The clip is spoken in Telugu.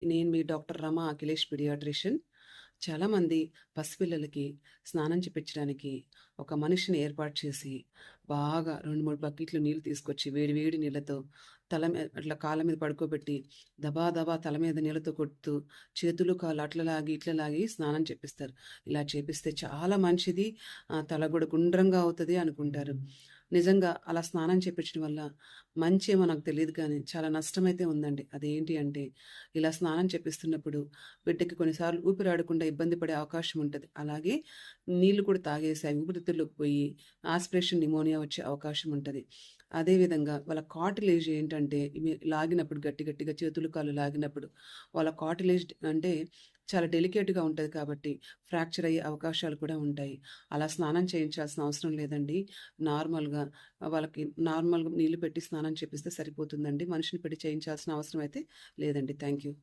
నేను మీ డాక్టర్ రమ అఖిలేష్ పీడియాట్రిషియన్. చాలామంది పసిపిల్లలకి స్నానం చేపించడానికి ఒక మనిషిని ఏర్పాటు చేసి, బాగా 2, 3 బకెట్లు నీళ్ళు తీసుకొచ్చి, వేడి వేడి నీళ్ళతో అట్లా కాళ్ళ మీద పడుకోబెట్టి, దబా దబా తల మీద నీళ్ళతో కొడుతూ, చేతులు, కాళ్ళు అట్లా లాగి, ఇట్లా లాగి స్నానం చేపిస్తారు. ఇలా చేపిస్తే చాలా మంచిది. తల కూడా గుండ్రంగా అవుతది అనుకుంటారు. నిజంగా అలా స్నానం చేపించడం వల్ల మంచేమో నాకు తెలీదు కానీ, చాలా నష్టమైతే ఉందండి. అదేంటి అంటే, ఇలా స్నానం చేపిస్తున్నప్పుడు బిడ్డకి కొన్నిసార్లు ఊపిరాడకుండా ఇబ్బంది పడే అవకాశం ఉంటది. అలాగే నీళ్లు కూడా తాగేసి అవి ఊపిరితిత్తుల్లోకి పోయి ఆస్పిరేషన్ నిమోనియా వచ్చే అవకాశం ఉంటది. అదేవిధంగా వాళ్ళ కార్టిలేజ్ ఏంటంటే, లాగినప్పుడు గట్టి గట్టిగా చేతులు, కాళ్ళు లాగినప్పుడు వాళ్ళ కార్టిలేజ్ అంటే చాలా డెలికేట్‌గా ఉంటది కాబట్టి ఫ్రాక్చర్ అయ్యే అవకాశాలు కూడా ఉంటాయి. అలా స్నానం చేయించాల్సిన అవసరం లేదండి. నార్మల్‌గా వాళ్ళకి నార్మల్‌గా నీళ్లు పెట్టి స్నానం చేపిస్తే సరిపోతుందండి. మనిషిని పెట్టి చేయించాల్సిన అవసరం అయితే లేదండి. Thank you.